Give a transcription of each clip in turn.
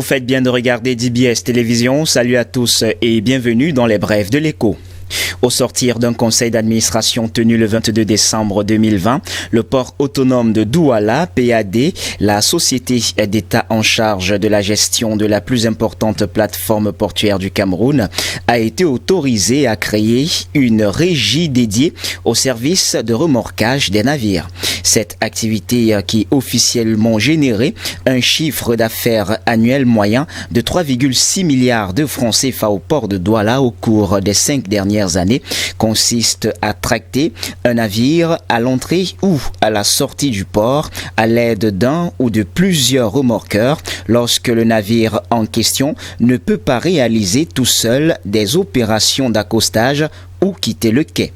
Vous faites bien de regarder DBS Télévision. Salut à tous et bienvenue dans les brèves de l'écho. Au sortir d'un conseil d'administration tenu le 22 décembre 2020, le port autonome de Douala, PAD, la société d'État en charge de la gestion de la plus importante plateforme portuaire du Cameroun, a été autorisé à créer une régie dédiée au service de remorquage des navires. Cette activité qui officiellement généré un chiffre d'affaires annuel moyen de 3,6 milliards de francs CFA au port de Douala au cours des 5 dernières années consiste à tracter un navire à l'entrée ou à la sortie du port à l'aide d'un ou de plusieurs remorqueurs lorsque le navire en question ne peut pas réaliser tout seul des opérations d'accostage ou quitter le quai.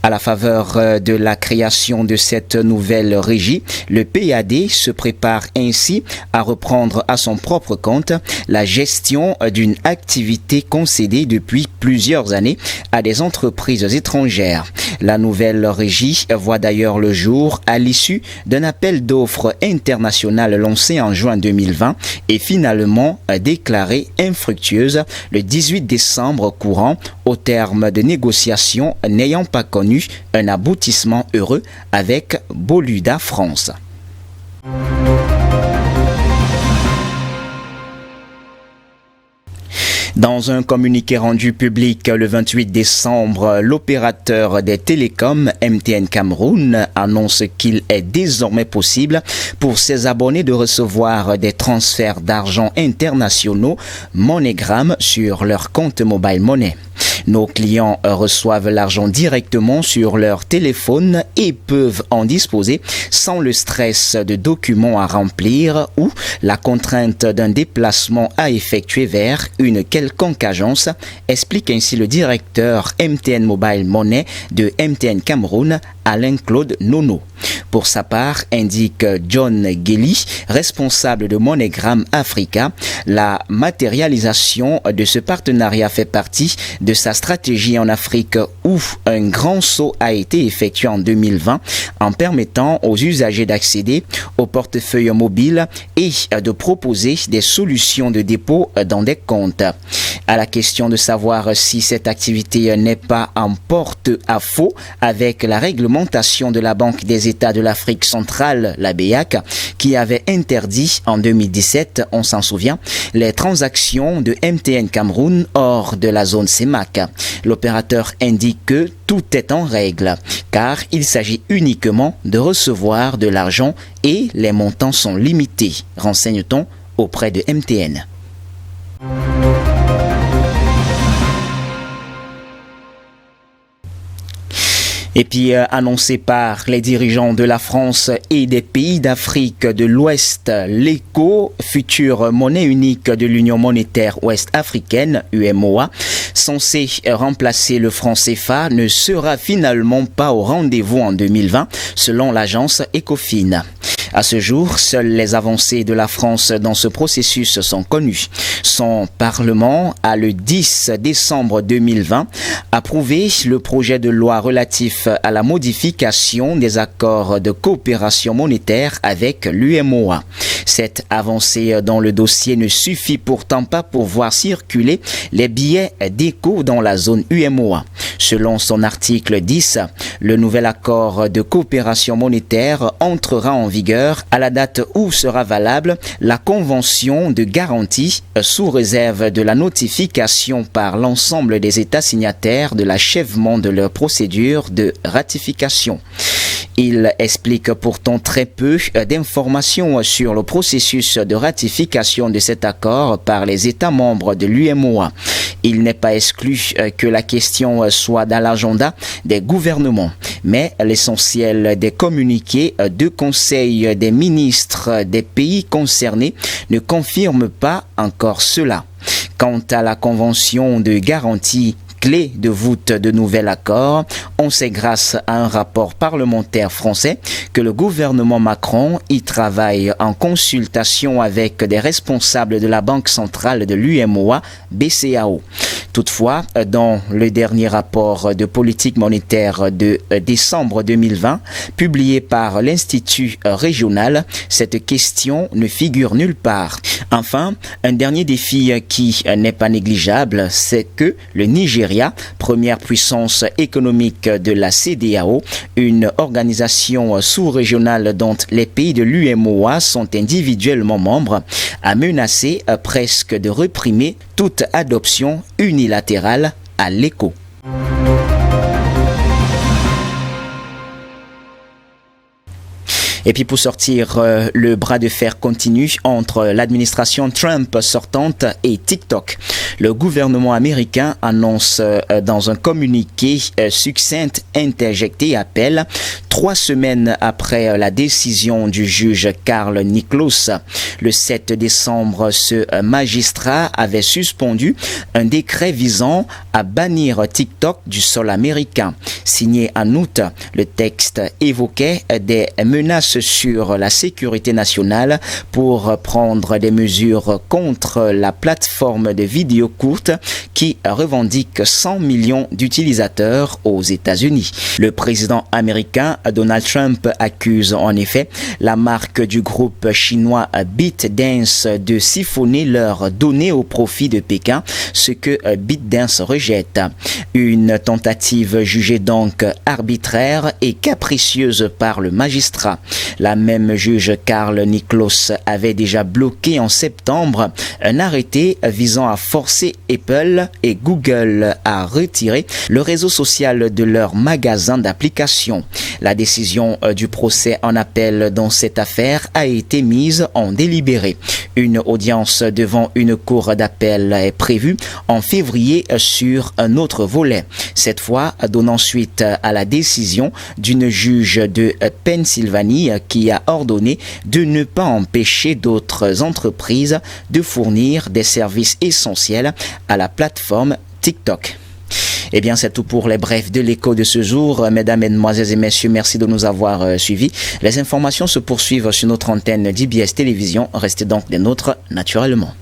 À la faveur de la création de cette nouvelle régie, le PAD se prépare ainsi à reprendre à son propre compte la gestion d'une activité concédée depuis plusieurs années à des entreprises étrangères. La nouvelle régie voit d'ailleurs le jour à l'issue d'un appel d'offres international lancé en juin 2020 et finalement déclarée infructueuse le 18 décembre courant au terme de négociations n'ayant pas connu un aboutissement heureux avec Boluda France. Dans un communiqué rendu public le 28 décembre, l'opérateur des télécoms MTN Cameroun annonce qu'il est désormais possible pour ses abonnés de recevoir des transferts d'argent internationaux MoneyGram sur leur compte Mobile Money. Nos clients reçoivent l'argent directement sur leur téléphone et peuvent en disposer sans le stress de documents à remplir ou la contrainte d'un déplacement à effectuer vers une quelconque agence, explique ainsi le directeur MTN Mobile Money de MTN Cameroun, Alain-Claude Nono. Pour sa part, indique John Gelly, responsable de MoneyGram Africa, la matérialisation de ce partenariat fait partie de sa stratégie en Afrique où un grand saut a été effectué en 2020 en permettant aux usagers d'accéder au portefeuille mobile et de proposer des solutions de dépôt dans des comptes. À la question de savoir si cette activité n'est pas en porte-à-faux avec la réglementation de la Banque des États de l'Afrique centrale, la BEAC, qui avait interdit en 2017, on s'en souvient, les transactions de MTN Cameroun hors de la zone CEMAC. L'opérateur indique que tout est en règle, car il s'agit uniquement de recevoir de l'argent et les montants sont limités, renseigne-t-on auprès de MTN. Et puis annoncé par les dirigeants de la France et des pays d'Afrique de l'Ouest, l'ECO, future monnaie unique de l'Union monétaire ouest-africaine, UMOA, censé remplacer le franc CFA, ne sera finalement pas au rendez-vous en 2020, selon l'agence Ecofin. À ce jour, seules les avancées de la France dans ce processus sont connues. Son Parlement a le 10 décembre 2020 approuvé le projet de loi relatif à la modification des accords de coopération monétaire avec l'UMOA. Cette avancée dans le dossier ne suffit pourtant pas pour voir circuler les billets d'éco dans la zone UMOA. Selon son article 10, le nouvel accord de coopération monétaire entrera en vigueur à la date où sera valable la convention de garantie sous réserve de la notification par l'ensemble des États signataires de l'achèvement de leur procédure de ratification. Il explique pourtant très peu d'informations sur le processus de ratification de cet accord par les États membres de l'UMOA. Il n'est pas exclu que la question soit dans l'agenda des gouvernements, mais l'essentiel des communiqués de conseil des ministres des pays concernés ne confirme pas encore cela. Quant à la convention de garantie clé de voûte de nouvel accord. On sait grâce à un rapport parlementaire français que le gouvernement Macron y travaille en consultation avec des responsables de la Banque centrale de l'UEMOA, BCEAO. Toutefois, dans le dernier rapport de politique monétaire de décembre 2020, publié par l'Institut régional, cette question ne figure nulle part. Enfin, un dernier défi qui n'est pas négligeable, c'est que le Nigeria, première puissance économique de la CEDEAO, une organisation sous-régionale dont les pays de l'UEMOA sont individuellement membres, a menacé presque de réprimer toute adoption unilatérale à l'éco. Et puis pour sortir, le bras de fer continue entre l'administration Trump sortante et TikTok. Le gouvernement américain annonce dans un communiqué succinct interjecté appel 3 semaines après la décision du juge Carl Nichols. Le 7 décembre, ce magistrat avait suspendu un décret visant à bannir TikTok du sol américain. Signé en août, le texte évoquait des menaces sur la sécurité nationale pour prendre des mesures contre la plateforme de vidéos courtes qui revendique 100 millions d'utilisateurs aux États-Unis. Le président américain Donald Trump accuse en effet la marque du groupe chinois ByteDance de siphonner leurs données au profit de Pékin, ce que ByteDance rejette. Une tentative jugée donc arbitraire et capricieuse par le magistrat. La même juge Carl Nichols avait déjà bloqué en septembre un arrêté visant à forcer Apple et Google à retirer le réseau social de leur magasin d'applications. La décision du procès en appel dans cette affaire a été mise en délibéré. Une audience devant une cour d'appel est prévue en février sur un autre volet. Cette fois, donnant suite à la décision d'une juge de Pennsylvanie qui a ordonné de ne pas empêcher d'autres entreprises de fournir des services essentiels à la plateforme TikTok. Eh bien, c'est tout pour les brefs de l'écho de ce jour. Mesdames, Mesdemoiselles et Messieurs, merci de nous avoir suivis. Les informations se poursuivent sur notre antenne d'IBS Télévision. Restez donc des nôtres naturellement.